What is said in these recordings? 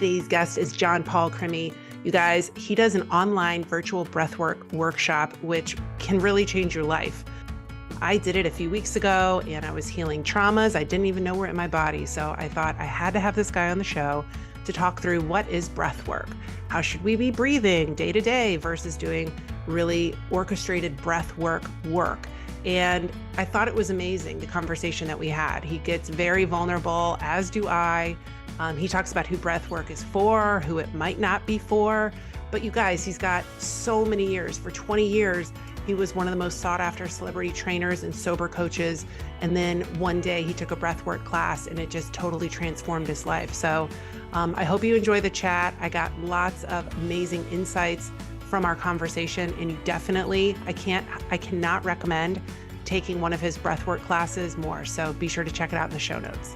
Today's guest is John Paul Crimi. You guys, he does an online virtual breathwork workshop, which can really change your life. I did it a few weeks ago and I was healing traumas I didn't even know were in my body. So I thought I had to have this guy on the show to talk through what is breath work. How should we be breathing day to day versus doing really orchestrated breath work? And I thought it was amazing, the conversation that we had. He gets very vulnerable, as do I. He talks about who breath work is for, who it might not be for. But you guys, he's got so many years. For 20 years, he was one of the most sought after celebrity trainers and sober coaches. And then one day he took a breathwork class and it just totally transformed his life. So I hope you enjoy the chat. I got lots of amazing insights from our conversation, and you definitely, I cannot recommend taking one of his breathwork classes more. So be sure to check it out in the show notes.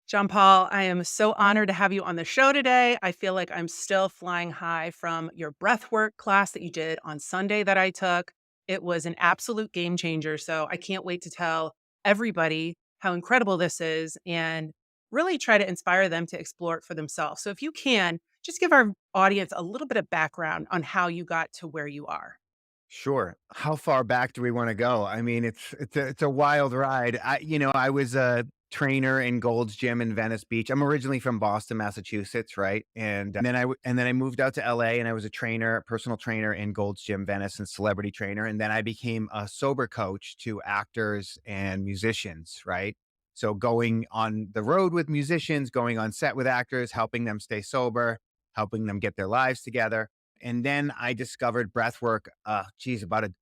John Paul, I am so honored to have you on the show today. I feel like I'm still flying high from your breathwork class that you did on Sunday that I took. It was an absolute game changer. So I can't wait to tell everybody how incredible this is and really try to inspire them to explore it for themselves. So if you can, just give our audience a little bit of background on how you got to where you are. Sure. How far back do we want to go? I mean, it's a wild ride. I was a trainer in Gold's Gym in Venice Beach. I'm originally from Boston, Massachusetts, right? And then I moved out to LA and I was a trainer, personal trainer in Gold's Gym Venice and celebrity trainer. And then I became a sober coach to actors and musicians, right? So going on the road with musicians, going on set with actors, helping them stay sober, helping them get their lives together. And then I discovered breath work,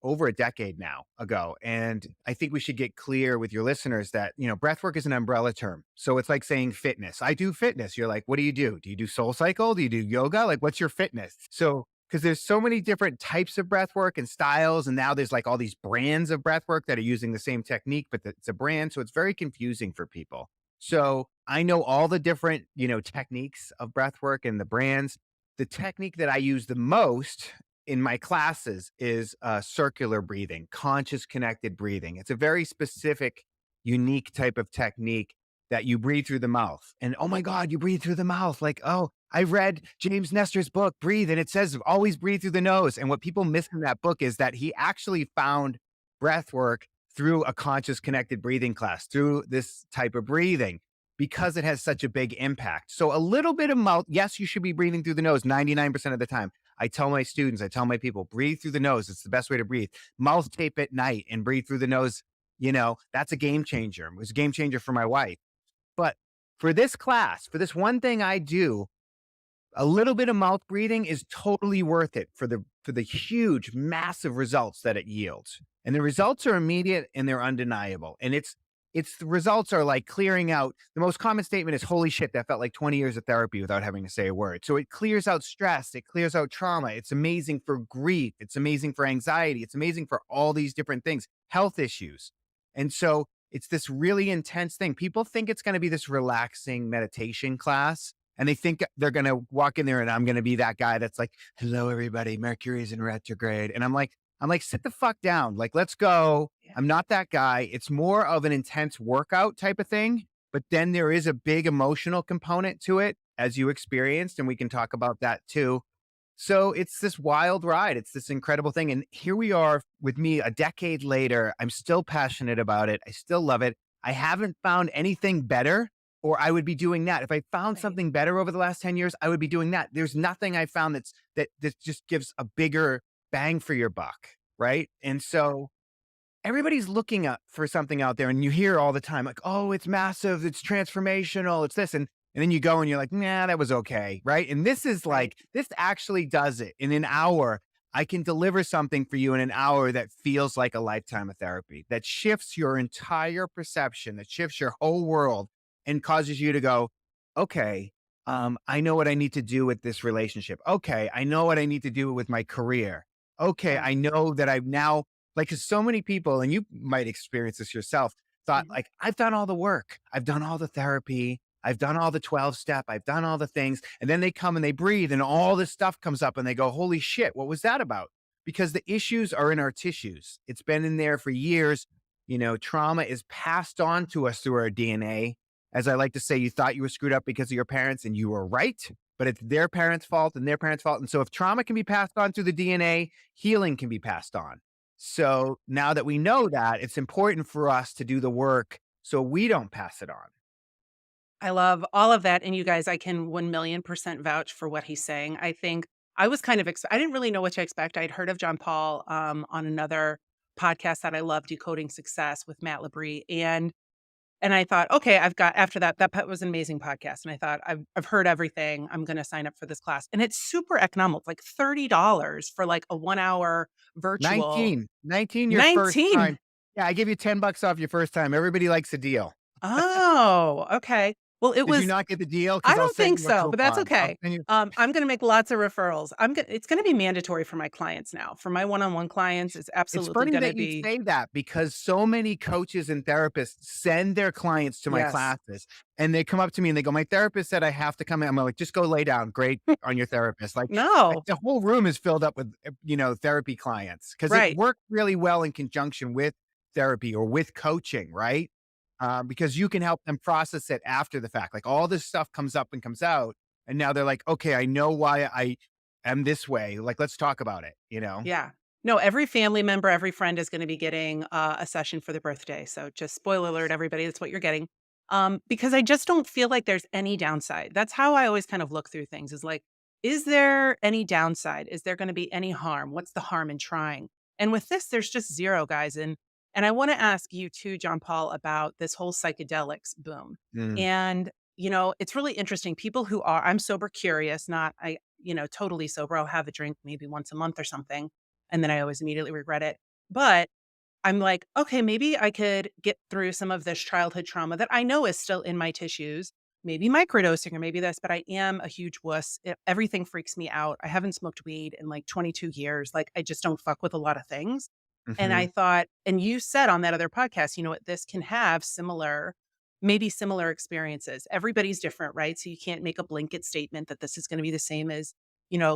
over a decade now ago. And I think we should get clear with your listeners that, breath work is an umbrella term. So it's like saying fitness. I do fitness. You're like, what do you do? Do you do soul cycle? Do you do yoga? Like, what's your fitness? So, because there's so many different types of breath work and styles. And now there's like all these brands of breath work that are using the same technique, but it's a brand. So it's very confusing for people. So I know all the different, techniques of breath work and the brands. The technique that I use the most in my classes is circular breathing, conscious connected breathing. It's a very specific, unique type of technique that you breathe through the mouth. And oh my God, you breathe through the mouth. Like, oh, I read James Nestor's book, Breathe, and it says always breathe through the nose. And what people miss in that book is that he actually found breath work through a conscious connected breathing class, through this type of breathing, because it has such a big impact. So a little bit of mouth, yes, you should be breathing through the nose 99% of the time. I tell my students, I tell my people, breathe through the nose. It's the best way to breathe. Mouth tape at night and breathe through the nose. That's a game changer. It was a game changer for my wife. But for this class, for this one thing I do, a little bit of mouth breathing is totally worth it for the huge, massive results that it yields. And the results are immediate and they're undeniable. And the results are like clearing out. The most common statement is, holy shit, that felt like 20 years of therapy without having to say a word. So it clears out stress. It clears out trauma. It's amazing for grief. It's amazing for anxiety. It's amazing for all these different things, health issues. And so it's this really intense thing. People think it's going to be this relaxing meditation class. And they think they're going to walk in there and I'm going to be that guy that's like, hello, everybody, Mercury's in retrograde. And I'm like, sit the fuck down. Like, let's go. I'm not that guy. It's more of an intense workout type of thing. But then there is a big emotional component to it, as you experienced. And we can talk about that too. So it's this wild ride. It's this incredible thing. And here we are with me a decade later. I'm still passionate about it. I still love it. I haven't found anything better, or I would be doing that. If I found something better over the last 10 years, I would be doing that. There's nothing I found that just gives a bigger bang for your buck, right? And so everybody's looking up for something out there, and you hear all the time like, oh, it's massive, it's transformational, it's this. And then you go and you're like, nah, that was okay, right? And this is like, this actually does it. In an hour, I can deliver something for you in an hour that feels like a lifetime of therapy, that shifts your entire perception, that shifts your whole world and causes you to go, okay, I know what I need to do with this relationship. Okay, I know what I need to do with my career. Okay, I know that I've now, like, 'cause so many people, and you might experience this yourself, thought like, I've done all the work. I've done all the therapy. I've done all the 12 step. I've done all the things. And then they come and they breathe and all this stuff comes up and they go, holy shit, what was that about? Because the issues are in our tissues. It's been in there for years. Trauma is passed on to us through our DNA. As I like to say, you thought you were screwed up because of your parents and you were right, but it's their parents' fault and their parents' fault. And so if trauma can be passed on through the DNA, healing can be passed on. So now that we know that, it's important for us to do the work so we don't pass it on. I love all of that, and you guys, I can 1,000,000% vouch for what he's saying. I think I was kind of I didn't really know what to expect. I'd heard of John Paul, on another podcast that I love, Decoding Success with Matt Labrie, and I thought, "Okay, I've got," after that was an amazing podcast, and I thought, "I've heard everything. I'm gonna sign up for this class." And it's super economical. It's like $30 for, like, a one-hour virtual. 19 your first 19. time. Yeah, I give you $10 off your first time. Everybody likes a deal. Oh, okay. Well, it Did you was not get the deal? I Because 'Cause I'll don't send think you a so, but that's coupon. I'll okay. send you I'm gonna make lots of referrals. It's gonna be mandatory for my clients now. For my one-on-one clients, it's It's absolutely funny gonna that you be. say that because so many coaches and therapists send their clients to my Yes. classes, and they come up to me and they go, "My therapist said I have to come in." I'm like, "Just go lay down. Great on your therapist." No. The whole room is filled up with, therapy clients because it Right. works really well in conjunction with therapy or with coaching, right? Because you can help them process it after the fact. Like all this stuff comes up and comes out, and now they're like, "Okay, I know why I am this way. Like, let's talk about it," you know? Yeah. No, every family member, every friend is gonna be getting, a session for their birthday, so just spoiler alert, everybody, that's what you're getting. Because I just don't feel like there's any downside. That's how I always kind of look through things is like, is there any downside? Is there gonna be any harm? What's the harm in trying? And with this, there's just 0, guys, and I wanna ask you too, John Paul, about this whole psychedelics boom. Mm. And, it's really interesting. People who are I'm sober curious, not totally sober. I'll have a drink maybe once a month or something, and then I always immediately regret it. But I'm like, "Okay, maybe I could get through some of this childhood trauma that I know is still in my tissues, maybe microdosing or maybe this," but I am a huge wuss. Everything freaks me out. I haven't smoked weed in, like, 22 years. Like, I just don't fuck with a lot of things. And I Mhm. thought and you said on that other podcast, what, this can have maybe similar experiences. Everybody's different, right? So you can't make a blanket statement that this is gonna be the same as,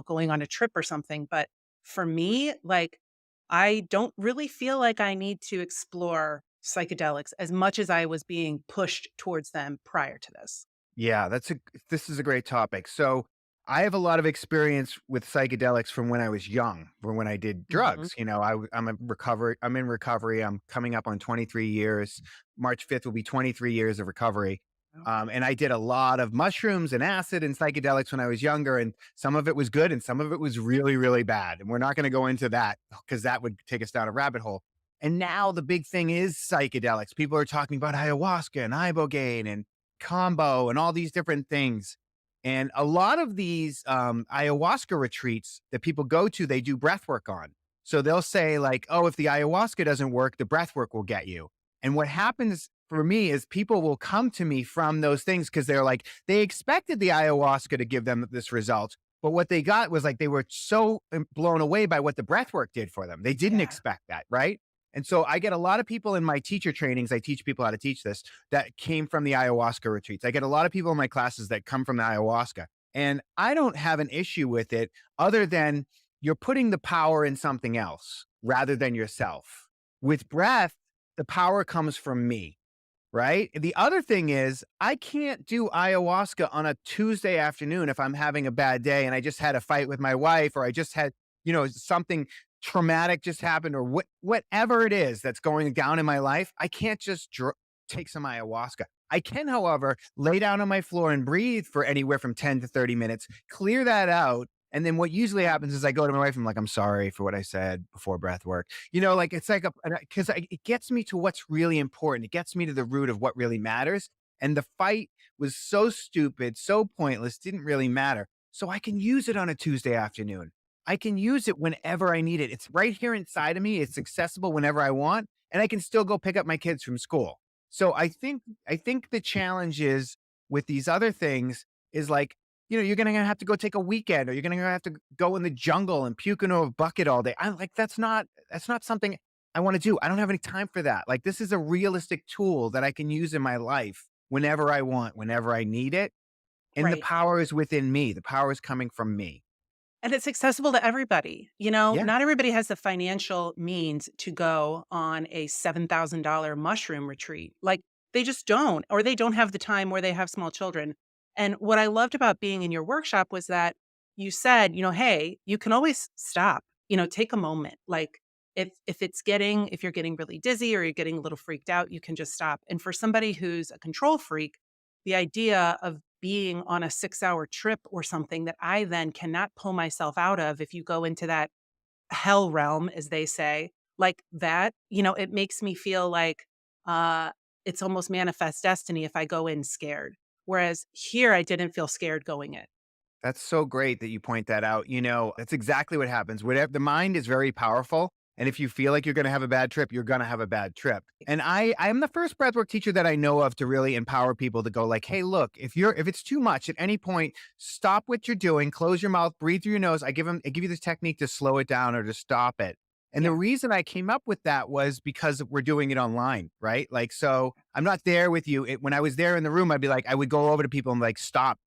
going on a trip or something. But for me, like, I don't really feel like I need to explore psychedelics as much as I was being pushed towards them prior to this. Yeah, this is a great topic. So, I have a lot of experience with psychedelics from when I was young, from when I did Mhm. drugs. I'm in recovery. I'm coming up on 23 years. March 5th will be 23 years of recovery. Okay. And I did a lot of mushrooms and acid and psychedelics when I was younger, and some of it was good and some of it was really, really bad. And we're not going to go into that because that would take us down a rabbit hole. And now the big thing is psychedelics. People are talking about ayahuasca and ibogaine and combo and all these different things. And a lot of these ayahuasca retreats that people go to, they do breath work on. So they'll say, like, oh, if the ayahuasca doesn't work, the breath work will get you. And what happens for me is people will come to me from those things because they're like, they expected the ayahuasca to give them this result. But what they got was like they were so blown away by what the breath work did for them. They didn't Yeah. expect that, right? And so I get a lot of people in my teacher trainings. I teach people how to teach this that came from the ayahuasca retreats. I get a lot of people in my classes that come from the ayahuasca. And I don't have an issue with it other than you're putting the power in something else rather than yourself. With breath, the power comes from me, right? The other thing is, I can't do ayahuasca on a Tuesday afternoon if I'm having a bad day and I just had a fight with my wife or I just had, something traumatic just happened or whatever it is that's going down in my life. I can't just take some ayahuasca. I can, however, lay down on my floor and breathe for anywhere from 10 to 30 minutes, clear that out. And then what usually happens is I go to my wife and I'm like, I'm sorry for what I said before breath work. Like it's like because it gets me to what's really important. It gets me to the root of what really matters. And the fight was so stupid, so pointless, didn't really matter. So I can use it on a Tuesday afternoon. I can use it whenever I need it. It's right here inside of me. It's accessible whenever I want, and I can still go pick up my kids from school. So I think the challenge is with these other things is like, you're gonna have to go take a weekend or you're gonna have to go in the jungle and puke into a bucket all day. I'm like, that's not something I want to do. I don't have any time for that. Like this is a realistic tool that I can use in my life whenever I want, whenever I need it. And the Right. power is within me. The power is coming from me. And it's accessible to everybody. Yeah, Not everybody has the financial means to go on a $7,000 mushroom retreat. Like, they just don't, or they don't have the time, or they have small children. And what I loved about being in your workshop was that you said, hey, you can always stop, take a moment. Like, if you're getting really dizzy or you're getting a little freaked out, you can just stop. And for somebody who's a control freak, the idea of being on a 6-hour trip or something that I then cannot pull myself out of if you go into that hell realm, as they say, like that, it makes me feel like, uh, it's almost manifest destiny if I go in scared. Whereas here, I didn't feel scared going in. that's so great that you point that out. That's exactly what happens. Whatever the mind is very powerful. And if you feel like you're going to have a bad trip, you're going to have a bad trip. And I'm the first breathwork teacher that I know of to really empower people to go like, hey, look, if it's too much at any point, stop what you're doing, close your mouth, breathe through your nose. I give you this technique to slow it down or to stop it. And the Yeah. reason I came up with that was because we're doing it online, right? Like, so I'm not there with you. When I was there in the room, I'd be like, I would go over to people and like, stop,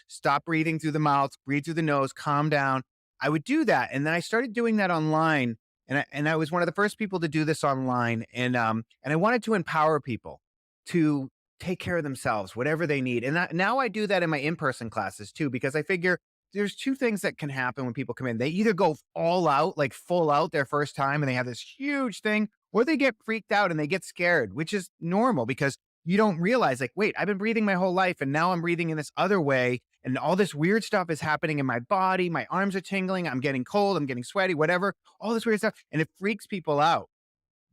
stop breathing through the mouth, breathe through the nose, calm down. I would do that. And then I started doing that online. And I was one of the first people to do this online. And I wanted to empower people to take care of themselves, whatever they need. And now I do that in my in-person classes too, because I figure there's two things that can happen when people come in. They either go all out, like full out their first time, and they have this huge thing, or they get freaked out and they get scared, which is normal because you don't realize, like, wait, I've been breathing my whole life and now I'm breathing in this other way. And all this weird stuff is happening in my body. My arms are tingling. I'm getting cold. I'm getting sweaty, whatever, all this weird stuff. And it freaks people out.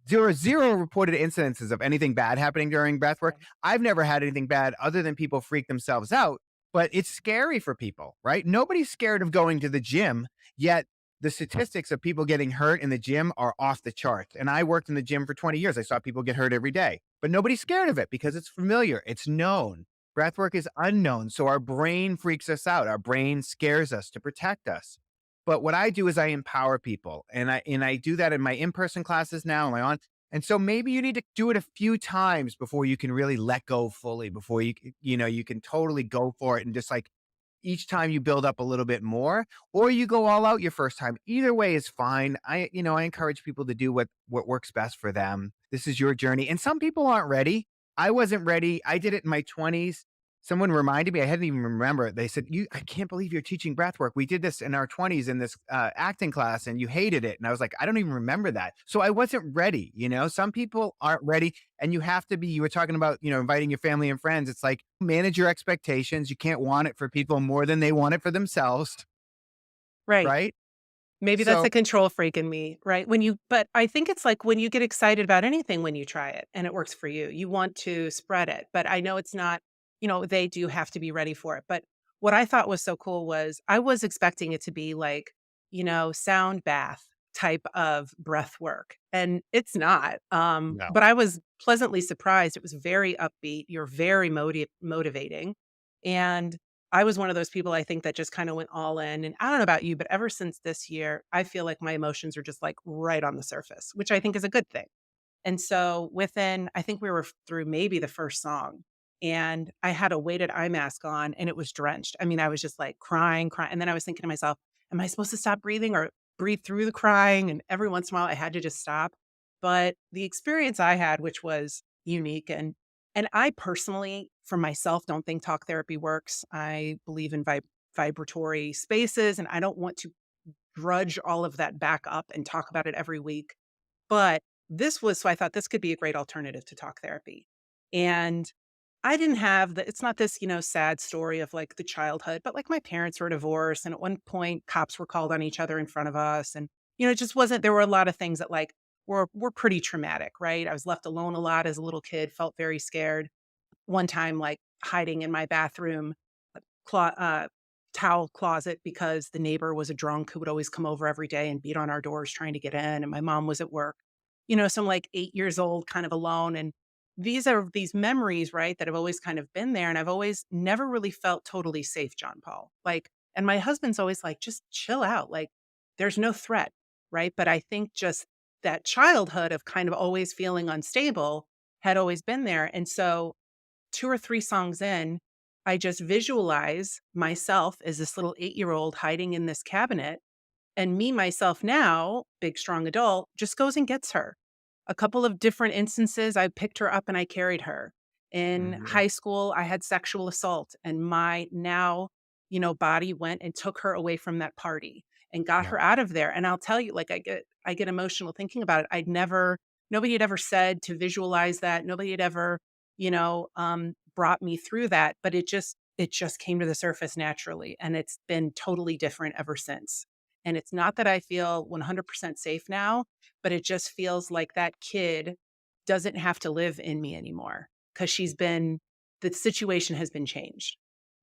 There are zero reported incidences of anything bad happening during breath work. Right. I've never had anything bad other than people freak themselves out, but it's scary for people, right? Nobody's scared of going to the gym, yet the statistics of people getting hurt in the gym are off the charts. And I worked in the gym for 20 years. I saw people get hurt every day, but nobody's scared of it because it's familiar, it's known. Breath work is unknown. So our brain freaks us out. Our brain scares us to protect us. But what I do is I empower people, and I do that in my in-person classes now, and my on and so maybe you need to do it a few times before you can really let go fully, before you can totally go for it and just like each time you build up a little bit more, or you go all out your first time. Either way is fine. I encourage people to do what works best for them. This is your journey. And some people aren't ready. I wasn't ready. I did it in my 20s. Someone reminded me, I hadn't even remember it. They said, I can't believe you're teaching breath work. We did this in our 20s in this acting class and you hated it. And I was like, I don't even remember that. So I wasn't ready. Some people aren't ready and you were talking about, inviting your family and friends. It's like manage your expectations. You can't want it for people more than they want it for themselves. Right. Right. Maybe that's So the control freak in me, right? But I think it's like when you get excited about anything when you try it and it works for you, you want to spread it. But I know it's not, they do have to be ready for it. But what I thought was so cool was I was expecting it to be like, sound bath type of breath work. And it's not. no. But I was pleasantly surprised. It was very upbeat. You're very motivating. And I was one of those people I think that just kind of went all in. And I don't know about you, but ever since this year, I feel like my emotions are just like right on the surface, which I think is a good thing. And so I think we were through maybe the first song and I had a weighted eye mask on and it was drenched. I mean, I was just like crying, crying. And then I was thinking to myself, am I supposed to stop breathing or breathe through the crying? And every once in a while I had to just stop. But the experience I had, which was unique and I personally, for myself, don't think talk therapy works. I believe in vibratory spaces and I don't want to drudge all of that back up and talk about it every week. But so I thought this could be a great alternative to talk therapy. And I didn't have it's not this, sad story of like the childhood, but like my parents were divorced. And at one point, cops were called on each other in front of us. And, it just wasn't, there were a lot of things that like were pretty traumatic, right? I was left alone a lot as a little kid, felt very scared. One time, like hiding in my bathroom clo towel closet because the neighbor was a drunk who would always come over every day and beat on our doors trying to get in, and my mom was at work. So I'm like 8 years old, kind of alone, and these are these memories, right, that have always kind of been there, and I've always never really felt totally safe, John Paul. Like, and my husband's always like, "Just chill out, like, there's no threat," right? But I think just that childhood of kind of always feeling unstable had always been there, and so 2 or 3 songs in, I just visualize myself as this little 8-year-old hiding in this cabinet, and me, myself now, big, strong adult, just goes and gets her. A couple of different instances, I picked her up and I carried her. In Mhm. high school, I had sexual assault, and my now, body went and took her away from that party and got Yeah. her out of there. And I'll tell you, like, I get emotional thinking about it. Nobody had ever said to visualize that. Nobody had ever, brought me through that. But it just came to the surface naturally, and it's been totally different ever since. And it's not that I feel 100% safe now, but it just feels like that kid doesn't have to live in me anymore because the situation has been changed.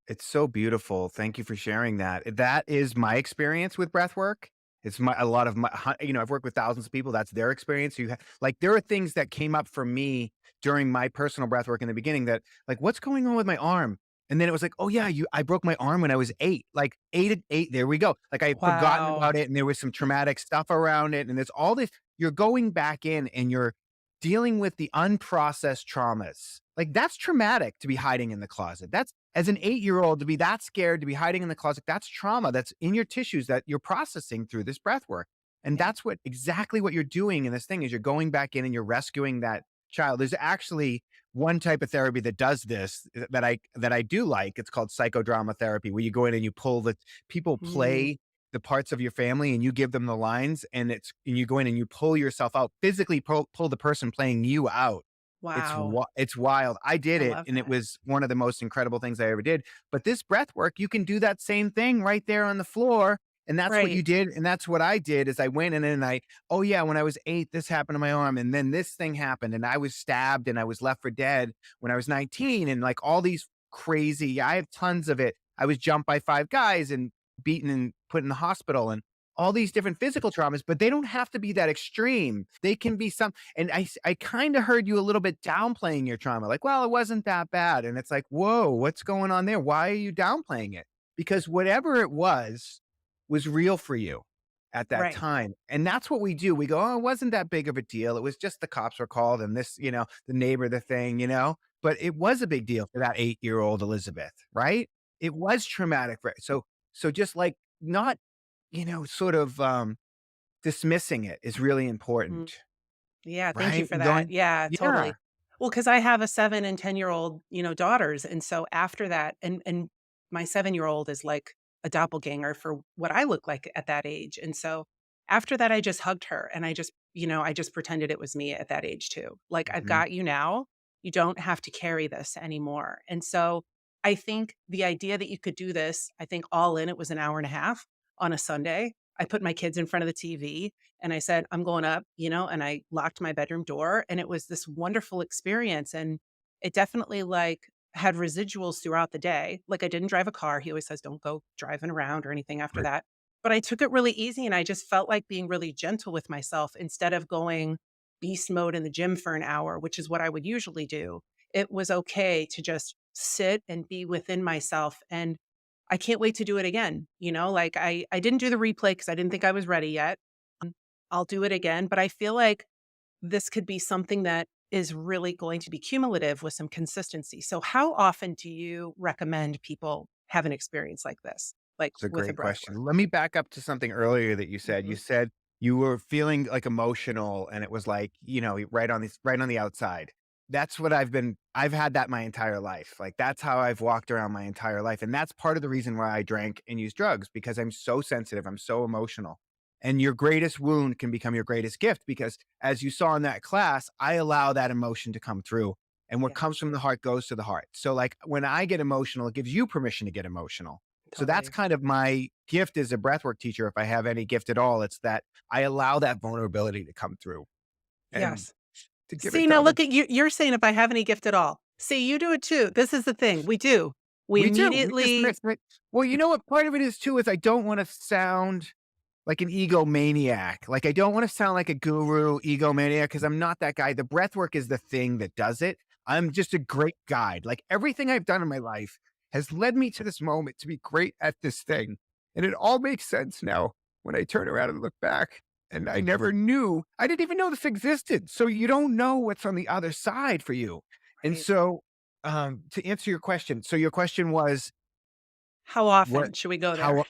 It's so beautiful. Thank you for sharing that. That is my experience with breath work. It's my a lot of my I've worked with thousands of people. That's their experience. Like there are things that came up for me during my personal breath work in the beginning that like, what's going on with my arm? And then it was like, oh yeah, I broke my arm when I was 8. Like 8 at 8, there we go. Like I had forgotten Wow. about it and there was some traumatic stuff around it. And there's all this, you're going back in and you're dealing with the unprocessed traumas. Like that's traumatic to be hiding in the closet. That's as an 8-year-old to be that scared to be hiding in the closet, that's trauma that's in your tissues that you're processing through this breath work. And Yeah. that's what exactly what you're doing in this thing is you're going back in and you're rescuing that child. There's actually one type of therapy that does this that I do like. It's called psychodrama therapy, where you go in and you pull the people Mm, play the parts of your family and you give them the lines and you go in and you pull yourself out, physically pull the person playing you out. wow. It's wild. I did I it, love and it that. was one of the most incredible things I ever did. But this breath work, you can do that same thing right there on the floor, and that's what Right. you did, and that's what I did is I went and then "Oh, yeah, when I was 8, this happened to my arm, and then this thing happened, and I was stabbed, and I was left for dead when I was 19," and, like, all these crazy I have tons of it. I was jumped by 5 guys and beaten and put in the hospital and all these different physical traumas, but they don't have to be that extreme. They can be some and I kinda heard you a little bit downplaying your trauma, like, "Well, it wasn't that bad," and it's like, "Whoa, what's going on there? Why are you downplaying it?" Because whatever it was real for you at that Right. time, and that's what we do. We go, "Oh, it wasn't that big of a deal. It was just the cops were called and this, the neighbor, the thing," But it was a big deal for that 8-year-old Elizabeth, right? It was traumatic for so just, like, not, sort of, dismissing it is really Mm. important. Yeah, thank you Right? for And that. going Yeah, yeah, totally. Well, because I have a 7 and 10-year-old, daughters, and so after that and my 7-year-old is like a doppelganger for what I look like at that age, and so after that, I just hugged her, and I just pretended it was me at that age too. Like, "I've mhm, got you now. You don't have to carry this anymore." And so I think the idea that you could do this, I think all in, it was an hour and a half on a Sunday. I put my kids in front of the TV and I said, "I'm going up," and I locked my bedroom door, and it was this wonderful experience, and it definitely, like, had residuals throughout the day. Like, I didn't drive a car. He always says, "Don't go driving around or anything after right, that." But I took it really easy, and I just felt like being really gentle with myself instead of going beast mode in the gym for an hour, which is what I would usually do. It was okay to just sit and be within myself, and I can't wait to do it again, like, I didn't do the replay because I didn't think I was ready yet. I'll do it again, but I feel like this could be something that is really going to be cumulative with some consistency. So how often do you recommend people have an experience like this, like it's a with a great breath question. work? Let me back up to something earlier that you said. You Mhm. said you were feeling, like, emotional, and it was, like, right on the outside. That's what I've had that my entire life. Like, that's how I've walked around my entire life, and that's part of the reason why I drank and used drugs because I'm so sensitive, I'm so emotional. And your greatest wound can become your greatest gift because as you saw in that class, I allow that emotion to come through, and what Yeah, comes from the heart goes to the heart. So, like, when I get emotional, it gives you permission to get emotional. So that's totally. kind of my gift as a breathwork teacher, if I have any gift at all. It's that I allow that vulnerability to come through and Yes. to give it See, to now other look at you. You're saying if I have any gift at all. See, you do it too. This is the thing. We do. We we do. We just immediately miss it. Well, you know what part of it is too is I don't want to sound like an egomaniac. Like I don't want to sound like a guru egomaniac because I'm not that guy. The breath work is the thing that does it. I'm just a great guide. Like everything I've done in my life has led me to this moment to be great at this thing. And it all makes sense now when I turn around and look back. And I never knew, I didn't even know this existed. So you don't know what's on the other side for you. And right. so To answer your question, so your question was How what often should we go there? how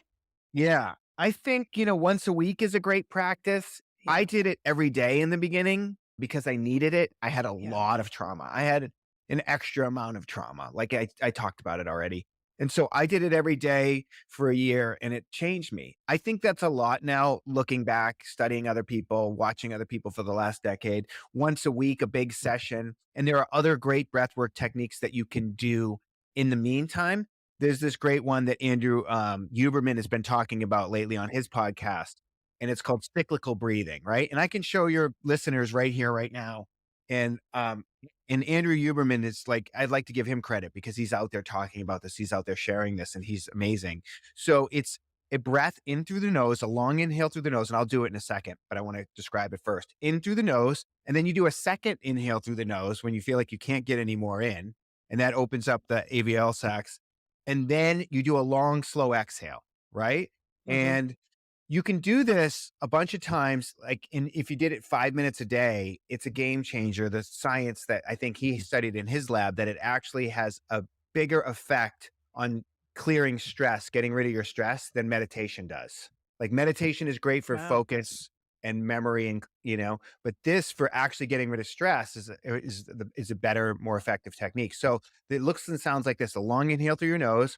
yeah. I think, once a week is a great practice. I Yeah. did it every day in the beginning because I needed it. I had a Yeah. lot of trauma. I had an extra amount of trauma. Like I talked about it already. And so I did it every day for a year and it changed me. I think that's a lot now looking back, studying other people, watching other people for the last decade. Once a week, a big session. And there are other great breathwork techniques that you can do in the meantime. There's this great one that Andrew Huberman has been talking about lately on his podcast, and it's called cyclical breathing, right? And I can show your listeners right here, right now. And and Andrew Huberman is like, I'd like to give him credit because he's out there talking about this. He's out there sharing this, and he's amazing. So it's a breath in through the nose, a long inhale through the nose, and I'll do it in a second, but I want to describe it first. In through the nose, and then you do a second inhale through the nose when you feel like you can't get any more in, and that opens up the AVL sacs, and then you do a long, slow exhale, right? Hmm. And you can do this a bunch of times. Like, if you did it 5 minutes a day, it's a game changer. The science that I think he studied in his lab that it actually has a bigger effect on clearing stress, getting rid of your stress than meditation does. Like, meditation is great for Wow. focus and memory, and but this for actually getting rid of stress is a better, more effective technique. So it looks and sounds like this: a long inhale through your nose.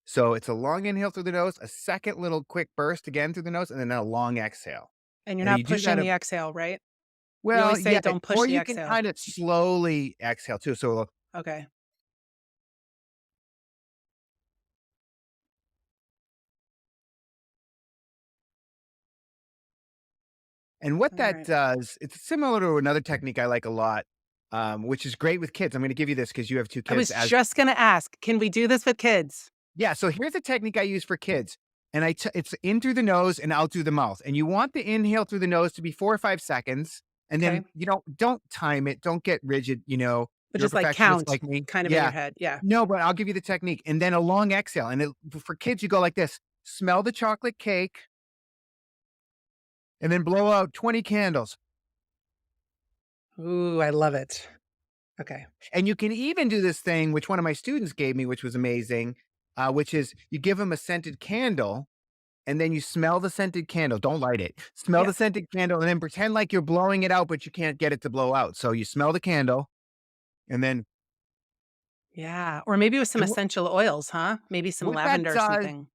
So it's a long inhale through the nose, a second little quick burst again through the nose, and then a long exhale. And you're And you not do pushing that. the exhale, right? You Well, always say yeah, don't push or the you can exhale. kind of slowly exhale too. So, Okay. and what All that right. does, it's similar to another technique I like a lot, which is great with kids. I'm going to give you this because you have two I kids. was As just going to ask, can we do this with kids? Yeah, so here's a technique I use for kids, and it's in through the nose and out through the mouth, and you want the inhale through the nose to be 4 or 5 seconds, and Okay. then, don't time it, don't get rigid, But you're a just like perfectionist count like me. kind of in your Yeah. head. Yeah. No, but I'll give you the technique, and then a long exhale, and for kids, you go like this: smell the chocolate cake, and then blow out 20 candles. Ooh, I love it. Okay. And you can even do this thing, which one of my students gave me, which was amazing, which is you give them a scented candle, and then you smell the scented candle. Don't light it. Smell Yeah. the scented candle and then pretend like you're blowing it out, but you can't get it to blow out. So you smell the candle and then Yeah. Or maybe with some and essential oils, huh? Maybe some what that lavender or does, something.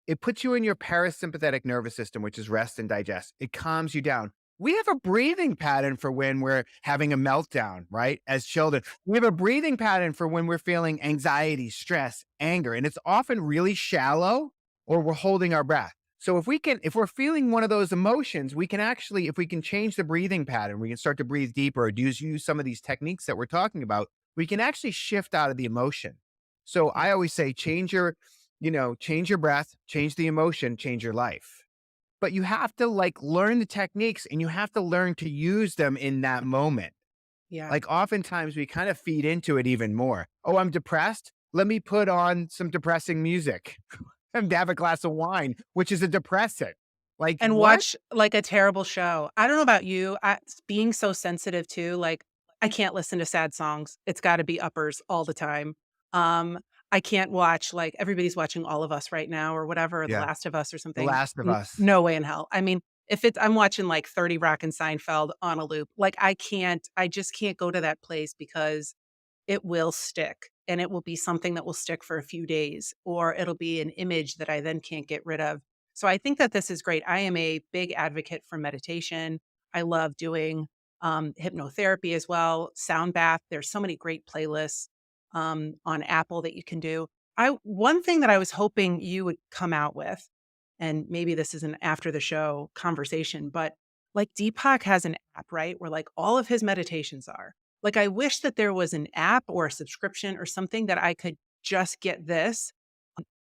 it puts you in your parasympathetic nervous system, which is rest and digest. It calms you down. We have a breathing pattern for when we're having a meltdown, right? As children, we have a breathing pattern for when we're feeling anxiety, stress, anger, and it's often really shallow or we're holding our breath. So if we're feeling one of those emotions, we can actually, if we can change the breathing pattern, we can start to breathe deeper or use some of these techniques that we're talking about. We can actually shift out of the emotion. So Yeah. I always say, change your breath, change the emotion, change your life. But you have to like learn the techniques and you have to learn to use them in that moment. Yeah. Like oftentimes we kind of feed into it even more. Oh, I'm depressed. Let me put on some depressing music and have a glass of wine, which is a depressant. Like And what? watch, like, a terrible show. I don't know about you, being so sensitive too, like, I can't listen to sad songs. It's gotta be uppers all the time. Um, I can't watch, like, everybody's watching All of Us right now or whatever, or The Yeah. Last of Us or The something. Last of Us. No way in hell. I mean, if it's I'm watching, like, 30 Rock and Seinfeld on a loop. Like, I just can't go to that place because it will stick, and it will be something that will stick for a few days, or it'll be an image that I then can't get rid of. So I think that this is great. I am a big advocate for meditation. I love doing hypnotherapy as well, sound bath. There's so many great playlists on Apple that you can do. I One thing that I was hoping you would come out with, and maybe this is an after the show conversation, but like Deepak has an app, right? Where like all of his meditations are. Like, I wish that there was an app or a subscription or something that I could just get this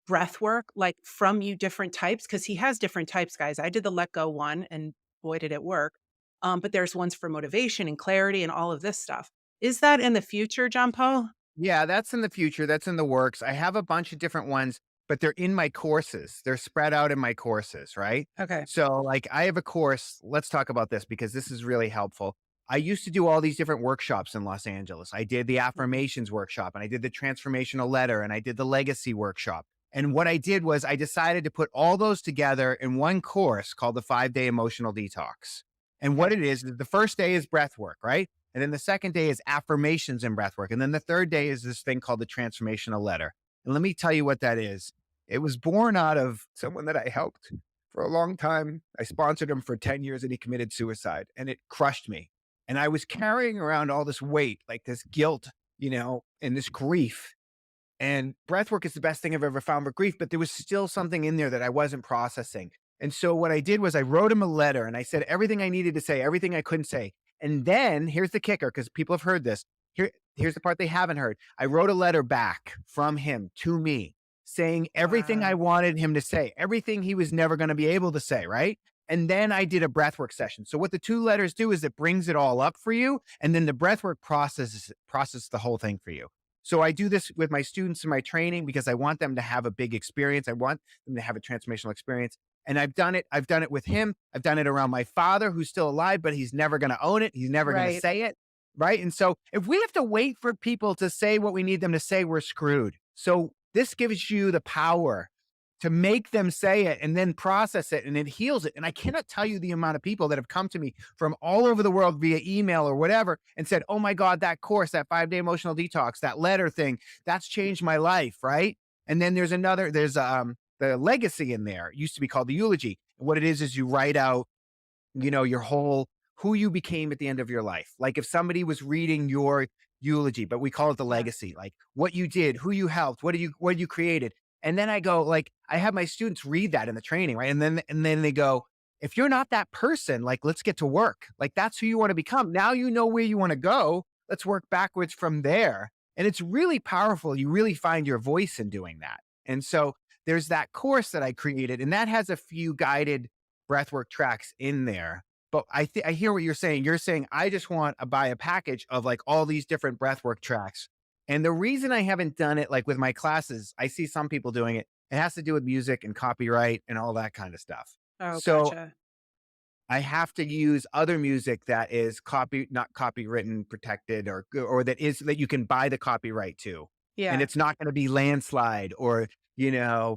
breath work, like from you different types, because he has different types, guys. I did the let go one and boy, did it work. But there's ones for motivation and clarity and all of this stuff. Is that in the future, John Paul? Yeah, that's in the future. That's in the works. I have a bunch of different ones, but they're in my courses. They're spread out in my courses, right? Okay. So, like, I have a course. Let's talk about this because this is really helpful. I used to do all these different workshops in Los Angeles. I did the Mhm. affirmations workshop and I did the transformational letter and I did the legacy workshop. And what I did was I decided to put all those together in one course called the 5-day emotional detox. And what Okay. it is the first day is breath work, right? And then the second day is affirmations and breath work. And then the third day is this thing called the transformational letter. And let me tell you what that is. It was born out of someone that I helped for a long time. I sponsored him for 10 years and he committed suicide and it crushed me. And I was carrying around all this weight, like this guilt, and this grief. And breath work is the best thing I've ever found for grief, but there was still something in there that I wasn't processing. And so what I did was I wrote him a letter and I said everything I needed to say, everything I couldn't say. And then here's the kicker, because people have heard this. Here's the part they haven't heard. I wrote a letter back from him to me saying everything I Wow. wanted him to say, everything he was never going to be able to say, right? And then I did a breathwork session. So what the two letters do is it brings it all up for you, and then the breathwork processes the whole thing for you. So I do this with my students in my training because I want them to have a big experience. I want them to have a transformational experience. And I've done it. I've done it with him. I've done it around my father, who's still alive, but he's never going to own it. He's never going to Right. say it. Right. And so if we have to wait for people to say what we need them to say, we're screwed. So this gives you the power to make them say it and then process it and it heals it. And I cannot tell you the amount of people that have come to me from all over the world via email or whatever and said, oh my God, that course, that 5-day emotional detox, that letter thing, that's changed my life. Right. And then there's the legacy in there. It used to be called the eulogy. And what it is you write out, your whole who you became at the end of your life. Like if somebody was reading your eulogy, but we call it the Yeah. legacy, like what you did, who you helped, what you created. And then I go, like, I have my students read that in the training, right? And then they go, if you're not that person, like, let's get to work. Like, that's who you want to become. Now you know where you want to go. Let's work backwards from there. And it's really powerful. You really find your voice in doing that. And so there's that course that I created, and that has a few guided breathwork tracks in there. But I hear what you're saying. You're saying I just want to buy a package of like all these different breathwork tracks. And the reason I haven't done it like with my classes, I see some people doing it. It has to do with music and copyright and all that kind of stuff. Oh, So gotcha. I have to use other music that is not copywritten, protected, or that you can buy the copyright to. And Yeah. it's not going to be Landslide or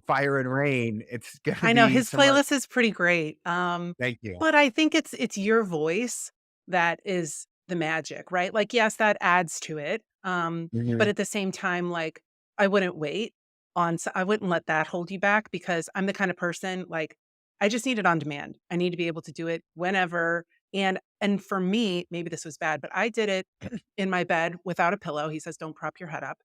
Fire and Rain. It's going to I know be his some. playlist is pretty great. Thank you. But I think it's your voice that is the magic, right? Like, yes, that adds to it. But Mhm. at the same time, like, I wouldn't wait I wouldn't let that hold you back because I'm the kind of person, like, I just need it on demand. I need to be able to do it whenever. And for me, maybe this was bad, but I did it in my bed without a pillow. He says, don't prop your head up.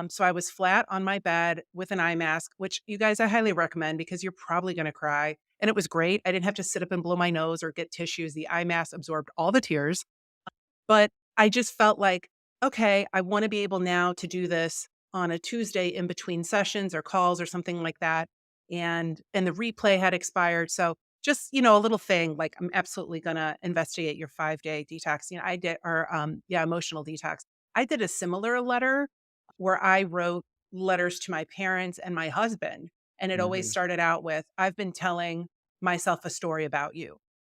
So I was flat on my bed with an eye mask, which you guys I highly recommend because you're probably going to cry. And it was great. I didn't have to sit up and blow my nose or get tissues. The eye mask absorbed all the tears. But I just felt like, okay, I want to be able now to do this on a Tuesday in between sessions or calls or something like that. And the replay had expired. So just, a little thing like I'm absolutely gonna investigate your 5-day detox. I did or yeah, emotional detox. I did a similar letter where I wrote letters to my parents and my husband. And it always Mhm. started out with, I've been telling myself a story about you.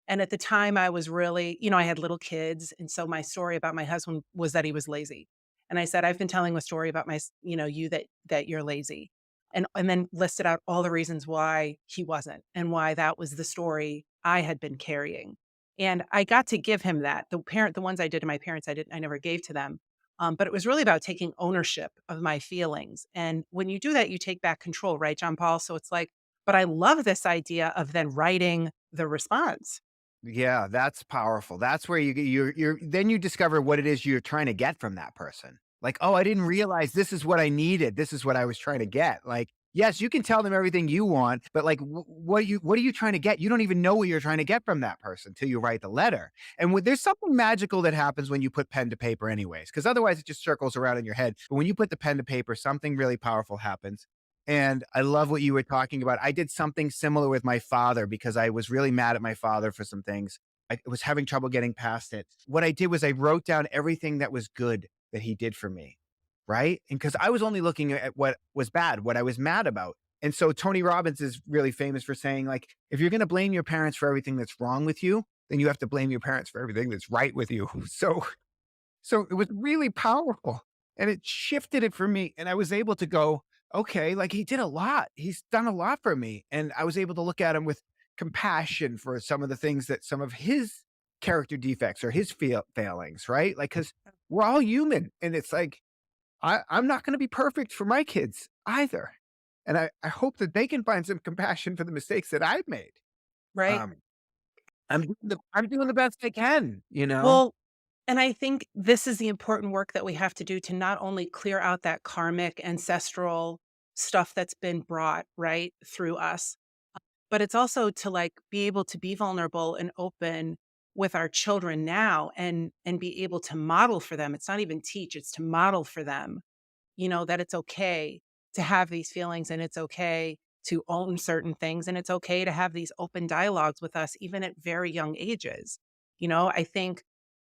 And at the time, I was really, I had little kids. And so my story about my husband was that he was lazy. And I said, I've been telling a story about you that you're lazy. And then listed out all the reasons why he wasn't and why that was the story I had been carrying. And I got to give him that. The ones I did to my parents, I never gave to them. But it was really about taking ownership of my feelings. And when you do that, you take back control, right, John Paul? So it's like, but I love this idea of then writing the response. Yeah, that's powerful. That's where you're then you discover what it is you're trying to get from that person. Like, "Oh, I didn't realize this is what I needed. This is what I was trying to get." Like, yes, you can tell them everything you want, but like what are you trying to get? You don't even know what you're trying to get from that person till you write the letter. And there's something magical that happens when you put pen to paper anyways, because otherwise it just circles around in your head. But when you put the pen to paper, something really powerful happens. And I love what you were talking about. I did something similar with my father because I was really mad at my father for some things. I was having trouble getting past it. What I did was I wrote down everything that was good that he did for me. Right. And because I was only looking at what was bad, what I was mad about. And so Tony Robbins is really famous for saying, like, if you're going to blame your parents for everything that's wrong with you, then you have to blame your parents for everything that's right with you. So it was really powerful, and it shifted it for me, and I was able to go, "Okay, like, he did a lot. He's done a lot for me," and I was able to look at him with compassion for some of the things that some of his character defects or his failings, right? Like, because 'cause we're all human, and it's like, I'm not gonna be perfect for my kids either, and I hope that they can find some compassion for the mistakes that I've made. Right. Um, I'm doing the best I can, you know? Well, and I think this is the important work that we have to do to not only clear out that karmic ancestral stuff that's been brought, right, through us, but it's also to like be able to be vulnerable and open with our children now and be able to model for them. It's not even teach, it's to model for them, that it's okay to have these feelings and it's okay to own certain things and it's okay to have these open dialogues with us even at very young ages. I think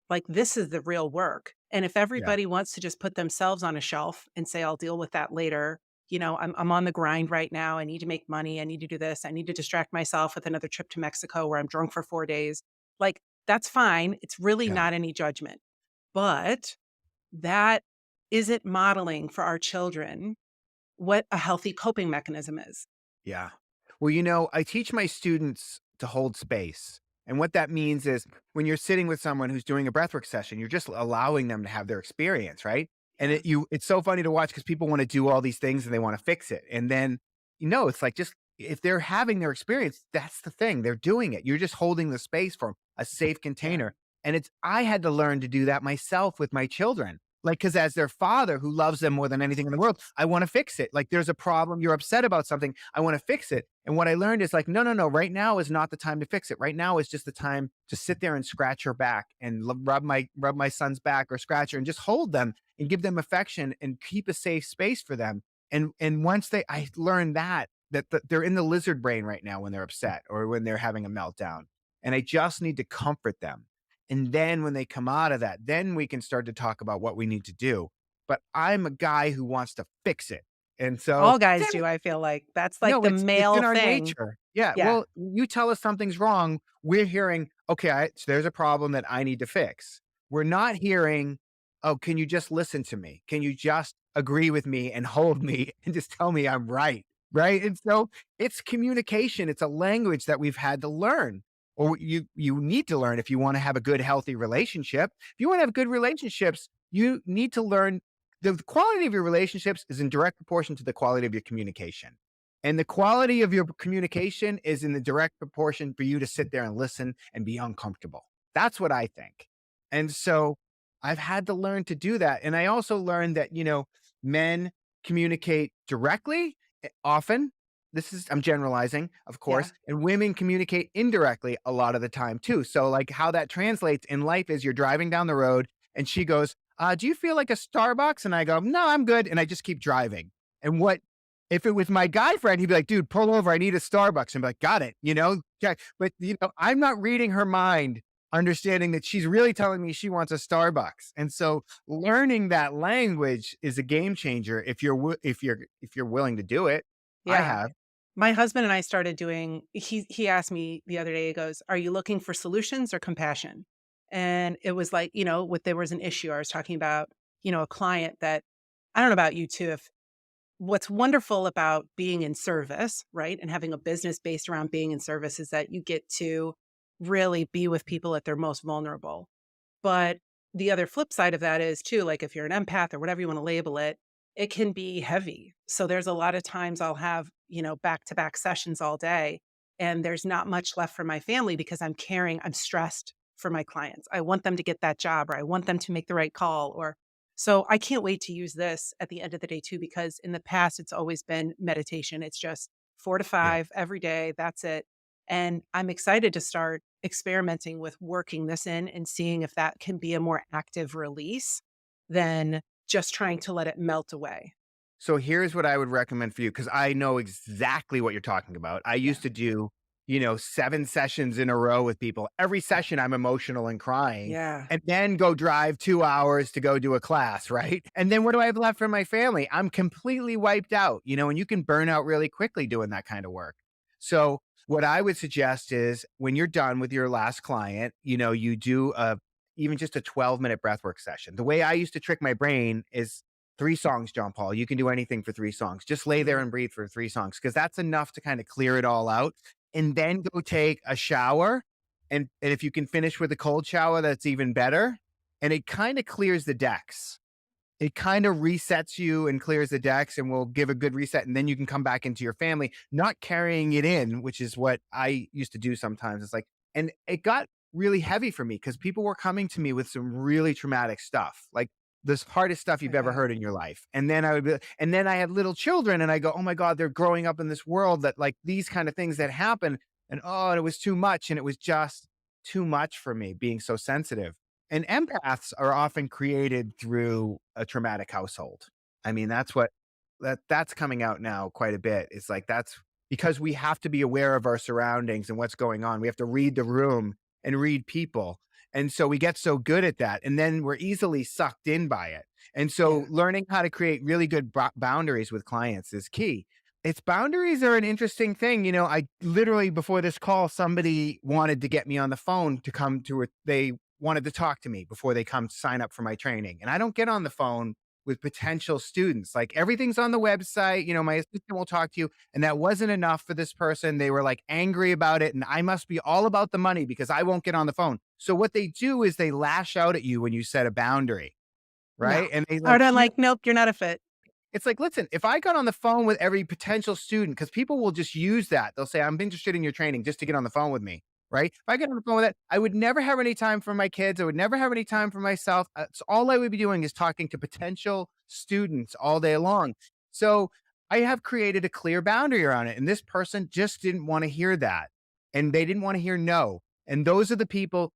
like, this is the real work, and if Yeah, everybody wants to just put themselves on a shelf and say, "I'll deal with that later," I'm on the grind right now, I need to make money, I need to do this, I need to distract myself with another trip to Mexico where I'm drunk for 4 days. Like, that's fine, it's really yeah. not any judgment, but that isn't modeling for our children what a healthy coping mechanism is. Yeah. Well, I teach my students to hold space. And what that means is when you're sitting with someone who's doing a breathwork session, you're just allowing them to have their experience, right? And Yeah, it's so funny to watch because people want to do all these things and they want to fix it. And then, it's like just if they're having their experience, that's the thing. They're doing it. You're just holding the space for 'em, a safe yeah, container. And I had to learn to do that myself with my children. Like, because as their father who loves them more than anything in the world, I want to fix it. Like, there's a problem, you're upset about something, I want to fix it. And what I learned is like, no, no, no, right now is not the time to fix it. Right now is just the time to sit there and scratch her back and rub my son's back or scratch her and just hold them and give them affection and keep a safe space for them. And once I learned that they're in the lizard brain right now when they're upset or when they're having a meltdown. And I just need to comfort them. And then when they come out of that, then we can start to talk about what we need to do. But I'm a guy who wants to fix it. And so all guys then do, I feel like. That's like no, the it's male in our thing. nature. Yeah, Yeah, well, you tell us something's wrong, we're hearing, "Okay, so there's a problem that I need to fix." We're not hearing, "Oh, can you just listen to me? Can you just agree with me and hold me and just tell me I'm right?" Right? And so it's communication, it's a language that we've had to learn, or you need to learn if you wanna have a good, healthy relationship. If you wanna have good relationships, you need to learn the quality of your relationships is in direct proportion to the quality of your communication. And the quality of your communication is in the direct proportion for you to sit there and listen and be uncomfortable. That's what I think. And so I've had to learn to do that. And I also learned that, men communicate directly often. I'm generalizing, of yeah. course, and women communicate indirectly a lot of the time too. So, like, how that translates in life is you're driving down the road and she goes, do you feel like a Starbucks? And I go, no, I'm good. And I just keep driving. And if it was my guy friend, he'd be like, dude, pull over. I need a Starbucks. And be like, got it. Yeah. But, I'm not reading her mind, understanding that she's really telling me she wants a Starbucks. And so learning that language is a game changer if you're willing to do it. I Yeah. have. My husband and I started doing he asked me the other day, he goes, "Are you looking for solutions or compassion?" And it was like, there was an issue. I was talking about, a client that I don't know about you too, if what's wonderful about being in service, right? And having a business based around being in service is that you get to really be with people at their most vulnerable. But the other flip side of that is too, like if you're an empath or whatever you want to label it, it can be heavy. So there's a lot of times I'll have, back to back sessions all day and there's not much left for my family because I'm stressed for my clients. I want them to get that job or I want them to make the right call or so I can't wait to use this at the end of the day too, because in the past it's always been meditation. It's just four to Yeah. five every day. That's it. And I'm excited to start experimenting with working this in and seeing if that can be a more active release than just trying to let it melt away. So here's what I would recommend for you because I know exactly what you're talking about. I Yeah. used to do, 7 sessions in a row with people. Every session, I'm emotional and crying, Yeah. and then go drive 2 hours to go do a class, right? And then what do I have left for my family? I'm completely wiped out, and you can burn out really quickly doing that kind of work. So, what I would suggest is when you're done with your last client, you do even just a 12-minute breathwork session. The way I used to trick my brain is 3 songs, John Paul. You can do anything for 3 songs. Just lay there Mhm. and breathe for 3 songs because that's enough to kind of clear it all out, and then go take a shower. And if you can finish with a cold shower, that's even better. And it kind of clears the decks. It kind of resets you and clears the decks and will give a good reset. And then you can come back into your family, not carrying it in, which is what I used to do sometimes. It's like, and it got really heavy for me because people were coming to me with some really traumatic stuff, like this hardest stuff I you've ever bet. heard in your life. And then I had little children and I go, oh my God, they're growing up in this world that like these kind of things that happen. And oh, and it was too much. And it was just too much for me being so sensitive. And empaths are often created through a traumatic household. I mean, that's coming out now quite a bit. It's like that's because we have to be aware of our surroundings and what's going on. We have to read the room and read people. And so we get so good at that. And then we're easily sucked in by it. And so Yeah. learning how to create really good boundaries with clients is key. Its boundaries are an interesting thing. I literally before this call, somebody wanted to get me on the phone to come to it. They wanted to talk to me before they come sign up for my training. And I don't get on the phone with potential students. Like everything's on the website, my assistant will talk to you. And that wasn't enough for this person. They were like angry about it. And I must be all about the money because I won't get on the phone. So what they do is they lash out at you when you set a boundary, No. right? And they Or like, they're like, "Nope, you're not a fit." it's like, listen, if I got on the phone with every potential student, because people will just use that. They'll say, I'm interested in your training just to get on the phone with me. Right. If I get on the phone with that, I would never have any time for my kids. I would never have any time for myself. So all I would be doing is talking to potential students all day long. So I have created a clear boundary around it. And this person just didn't want to hear that. And they didn't want to hear no. And those are the people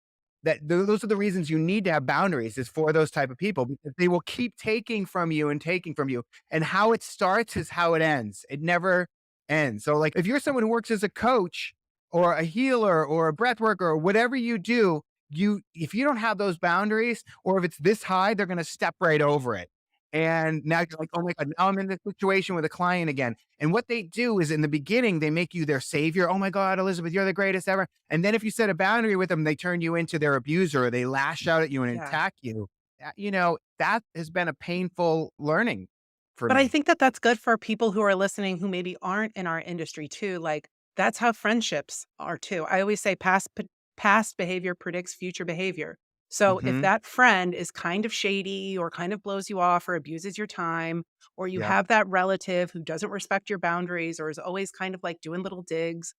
those are the reasons you need to have boundaries is for those type of people because they will keep taking from you and taking from you. And how it starts is how it ends. It never ends. So like if you're someone who works as a coach or a healer or a breath worker or whatever you do, if you don't have those boundaries or if it's this high, they're going to step right over it. And now you're like, oh my God, now I'm in this situation with a client again. And what they do is in the beginning, they make you their savior. Oh my God, Elizabeth, you're the greatest ever. And then if you set a boundary with them, they turn you into their abuser or they lash out at you and Yeah. attack you. That has been a painful learning for But I me. think that that's good for people who are listening who maybe aren't in our industry too. Like that's how friendships are too. I always say past behavior predicts future behavior. So if Hmm. that friend is kind of shady or kind of blows you off or abuses your time, or you Yep. have that relative who doesn't respect your boundaries or is always kind of like doing little digs,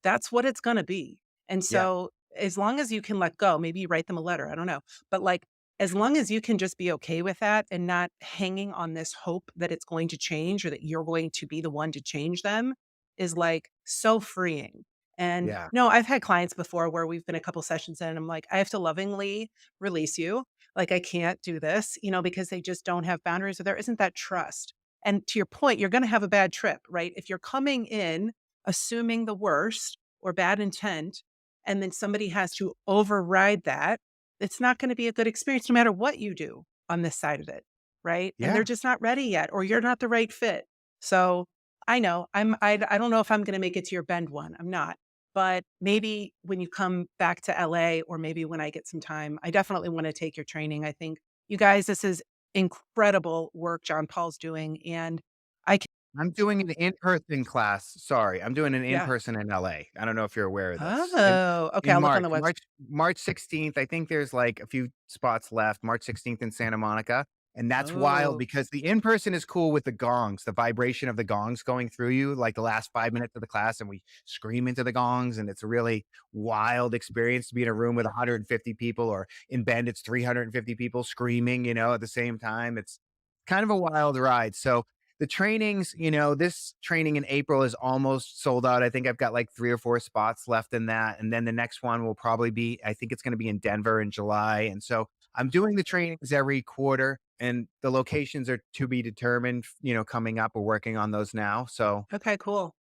that's what it's going to be. And Yep. so as long as you can let go, maybe you write them a letter, I don't know. But like as long as you can just be okay with that and not hanging on this hope that it's going to change or that you're going to be the one to change them is like so freeing. And Yeah. no, I've had clients before where we've been a couple sessions in and I'm like, I have to lovingly release you. Like, I can't do this, because they just don't have boundaries or there isn't that trust. And to your point, you're going to have a bad trip, right? If you're coming in assuming the worst or bad intent, and then somebody has to override that, it's not gonna be a good experience no matter what you do on this side of it, right? And they're Yeah. just not ready yet, or you're not the right fit. So, I know I don't know if I'm gonna make it to your Bend one, I'm not. But maybe when you come back to LA or maybe when I get some time, I definitely wanna take your training. I think, you guys, this is incredible work John Paul's doing, and I can I'm doing an in-person class. Sorry, I'm doing an yeah. in-person in LA. I don't know if you're aware of this. Oh, okay, In I'll look on March, the website. March 16th, I think there's like a few spots left. March 16th in Santa Monica. And that's wild Oh, because the in-person is cool with the gongs, the vibration of the gongs going through you, like the last 5 minutes of the class, and we scream into the gongs, and it's a really wild experience to be in a room with 150 people, or in Bend, it's 350 people screaming, at the same time. It's kind of a wild ride. So the trainings, this training in April is almost sold out. I think I've got like 3 or 4 spots left in that. And then the next one will probably be, I think it's going to be in Denver in July. And so I'm doing the trainings every quarter and the locations are to be determined, coming up. We're working on those now. So okay, cool.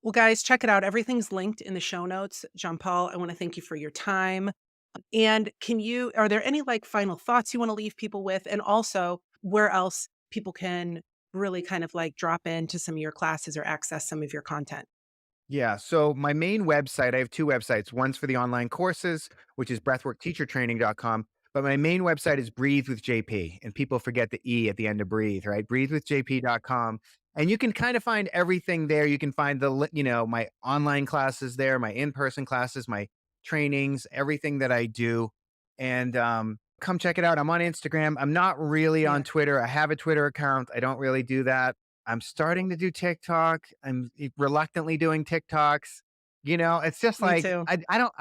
Well, guys, check it out. Everything's linked in the show notes. John Paul, I want to thank you for your time. And are there any like final thoughts you want to leave people with? And also, where else people can really kind of like drop into some of your classes or access some of your content? Yeah. So my main website, I have two websites. One's for the online courses, which is breathworkteachertraining.com. But my main website is Breathe with JP. And people forget the E at the end of breathe, right? Breathewithjp.com. And you can kind of find everything there. You can find my online classes there, my in-person classes, my trainings, everything that I do. And come check it out. I'm on Instagram. I'm not really on Yeah, Twitter. I have a Twitter account. I don't really do that. I'm starting to do TikTok. I'm reluctantly doing TikToks. It's just me like too. I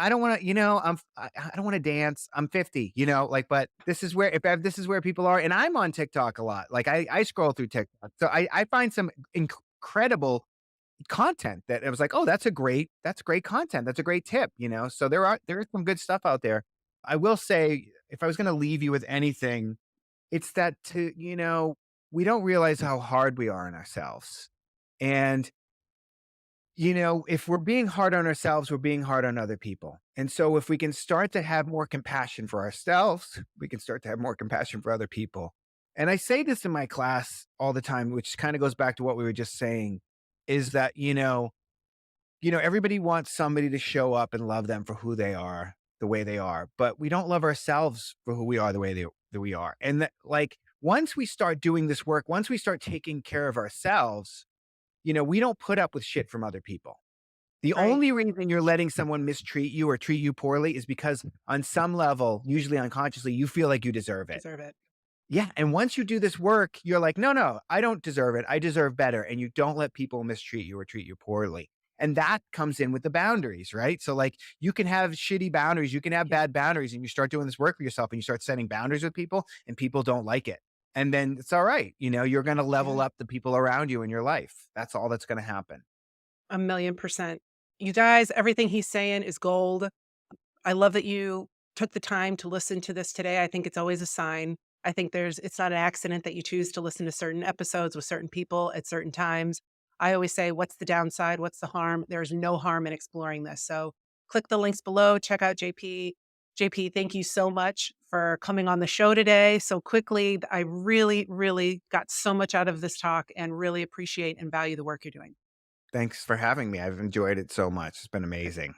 don't want to, I don't want to dance. I'm 50, like, but this is where this is where people are, and I'm on TikTok a lot. Like I scroll through TikTok, so I find some incredible content that I was like, oh, that's great content. That's a great tip. So there is some good stuff out there. I will say, if I was going to leave you with anything, it's that we don't realize how hard we are on ourselves. And, if we're being hard on ourselves, we're being hard on other people. And so if we can start to have more compassion for ourselves, we can start to have more compassion for other people. And I say this in my class all the time, which kind of goes back to what we were just saying, is that, everybody wants somebody to show up and love them for who they are, the way they are, but we don't love ourselves for who we are, the way that we are. And that, like, once we start doing this work, once we start taking care of ourselves, we don't put up with shit from other people. The Right. only reason you're letting someone mistreat you or treat you poorly is because on some level, usually unconsciously, you feel like you deserve it. Deserve it. Yeah, and once you do this work, you're like, "No, no, I don't deserve it. I deserve better." And you don't let people mistreat you or treat you poorly. And that comes in with the boundaries, right? So, like, you can have shitty boundaries, you can have Yeah. bad boundaries, and you start doing this work for yourself and you start setting boundaries with people, and people don't like it. And then it's all right. You're gonna level Yeah. up the people around you in your life. That's all that's gonna happen. 1,000,000%. You guys, everything he's saying is gold. I love that you took the time to listen to this today. I think it's always a sign. I think it's not an accident that you choose to listen to certain episodes with certain people at certain times. I always say, what's the downside? What's the harm? There's no harm in exploring this. So click the links below, check out JP. JP, thank you so much for coming on the show today so quickly. I really, really got so much out of this talk and really appreciate and value the work you're doing. Thanks for having me. I've enjoyed it so much. It's been amazing.